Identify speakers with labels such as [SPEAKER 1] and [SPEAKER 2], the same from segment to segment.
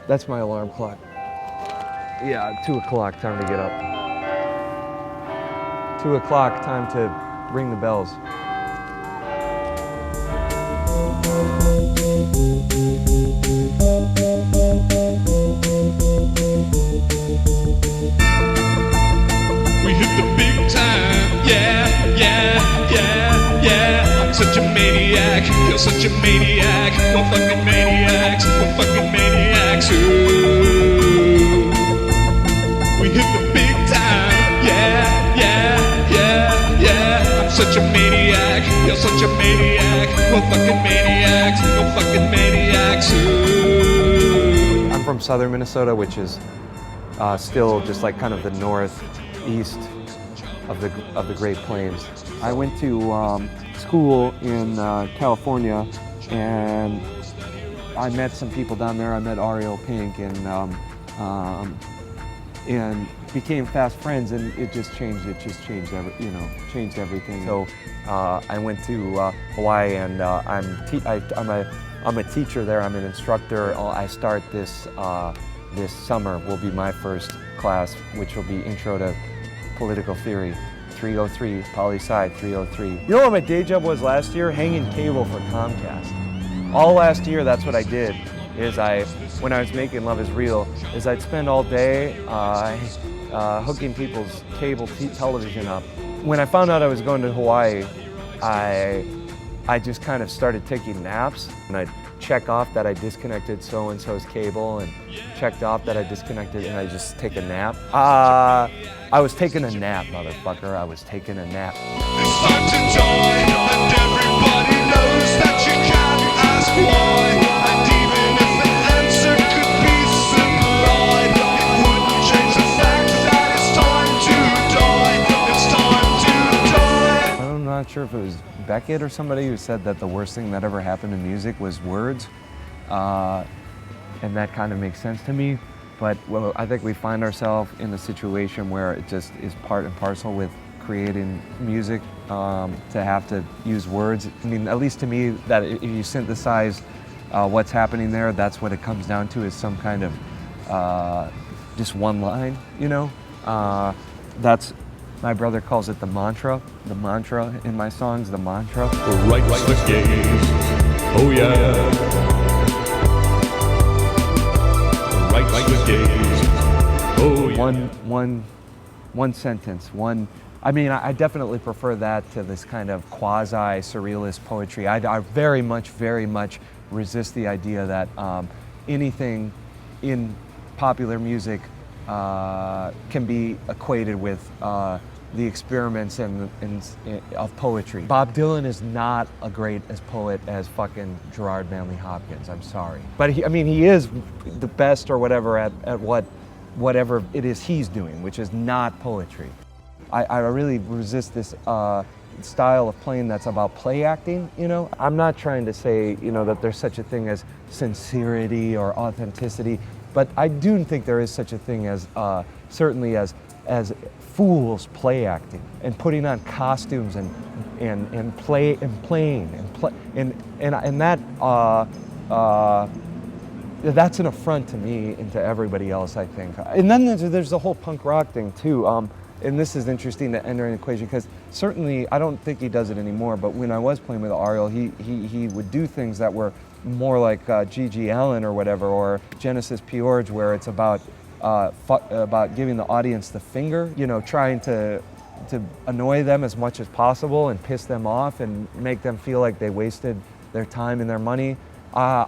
[SPEAKER 1] That's my alarm clock. Yeah, 2 o'clock, time to get up. 2 o'clock, time to ring the bells.
[SPEAKER 2] We hit the big time, yeah, yeah, yeah, yeah. I'm such a maniac, you're such a maniac. We're fucking maniacs, we're fucking maniacs, ooh. We hit the big time, yeah, yeah, yeah, yeah. I'm such a maniac, you're such a maniac. We're fucking maniacs, we're fucking maniacs, ooh.
[SPEAKER 1] I'm from southern Minnesota, which is still just like kind of the northeast of the Great Plains. I went to school in California, and I met some people down there. I met Ariel, Pink, and became fast friends, and it just changed. It just changed changed everything. So I went to Hawaii, and I'm a teacher there. I'm an instructor. I start this summer. Will be my first class, which will be Intro to Political Theory. 303, poli-sci 303. You know what my day job was last year? Hanging cable for Comcast. All last year, that's what I did. When I was making Love Is Real, I'd spend all day hooking people's cable television up. When I found out I was going to Hawaii, I just kind of started taking naps, and I'd check off that I disconnected so-and-so's cable, and checked off that I disconnected, and I just take a nap. I was taking a nap, motherfucker. I was taking a nap.
[SPEAKER 2] It's time to join, and everybody knows that you can't ask why. And even if the answer could be simplified, it wouldn't change the fact that it's time to die. It's time to die.
[SPEAKER 1] I'm not sure if it was Beckett or somebody who said that the worst thing that ever happened in music was words, and that kind of makes sense to me. But well, I think we find ourselves in a situation where it just is part and parcel with creating music, to have to use words. I mean, at least to me, that if you synthesize what's happening there, that's what it comes down to, is some kind of just one line, you know? That's, my brother calls it the mantra in my songs, the mantra.
[SPEAKER 2] Right the gaze, oh yeah. Right the gaze, oh yeah.
[SPEAKER 1] One sentence, I mean, I definitely prefer that to this kind of quasi-surrealist poetry. I very much resist the idea that anything in popular music can be equated with the experiments of poetry. Bob Dylan is not a great as poet as fucking Gerard Manley Hopkins, I'm sorry. But he is the best or whatever at whatever it is he's doing, which is not poetry. I really resist this style of playing that's about play acting, you know? I'm not trying to say, you know, that there's such a thing as sincerity or authenticity, but I do think there is such a thing as, certainly as fools play acting and putting on costumes and playing and that's an affront to me and to everybody else, I think. And then there's the whole punk rock thing too. And this is interesting to enter an equation, because certainly I don't think he does it anymore, but when I was playing with Ariel, he would do things that were more like G.G. Allin or whatever, or Genesis P-Org, where it's about giving the audience the finger, you know, trying to annoy them as much as possible and piss them off and make them feel like they wasted their time and their money. While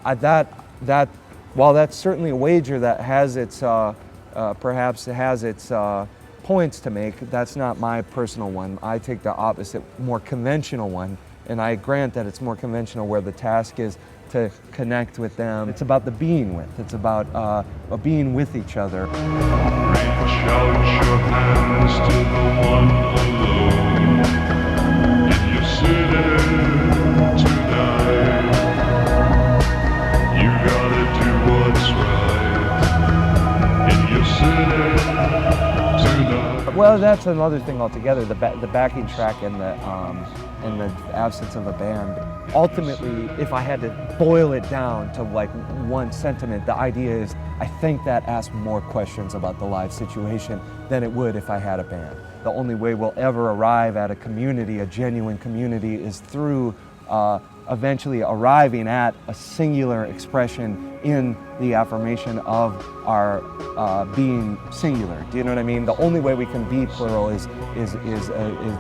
[SPEAKER 1] that's certainly a wager that has its perhaps has its points to make, that's not my personal one. I take the opposite, more conventional one, and I grant that it's more conventional, where the task is to connect with them. It's about the being with. It's about being with each other.
[SPEAKER 2] Reach out your hands to the one alone. In your city tonight, you gotta do what's
[SPEAKER 1] Well, that's another thing altogether. The backing track and the absence of a band. Ultimately, if I had to boil it down to like one sentiment, the idea is I think that asks more questions about the live situation than it would if I had a band. The only way we'll ever arrive at a community, a genuine community, is through eventually arriving at a singular expression in the affirmation of our being singular. Do you know what I mean? The only way we can be plural is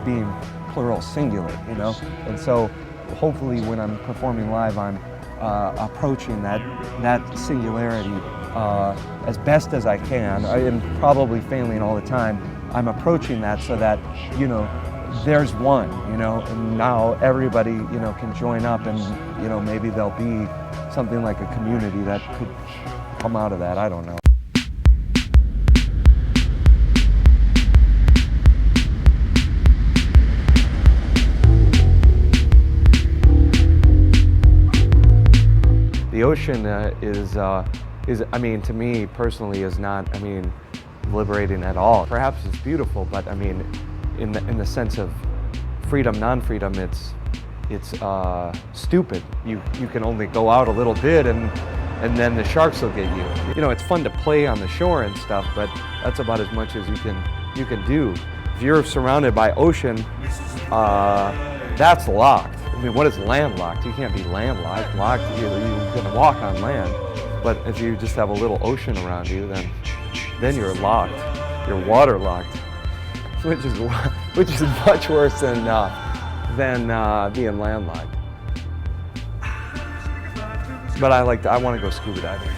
[SPEAKER 1] being plural singular, you know? And so hopefully when I'm performing live, I'm approaching that singularity as best as I can. I am probably failing all the time. I'm approaching that so that, you know, there's one, you know, and now everybody, you know, can join up and, you know, maybe there'll be something like a community that could come out of that. I don't know. The ocean is, I mean, to me personally is not, I mean, liberating at all. Perhaps it's beautiful, but I mean, in the sense of freedom, non-freedom, it's stupid. You can only go out a little bit and then the sharks will get you. You know, it's fun to play on the shore and stuff, but that's about as much as you can do. If you're surrounded by ocean, that's locked. I mean, what is landlocked? You can't be landlocked. You can walk on land, but if you just have a little ocean around you, then you're locked. You're waterlocked. Which is much worse than being landlocked. But I want to go scuba diving.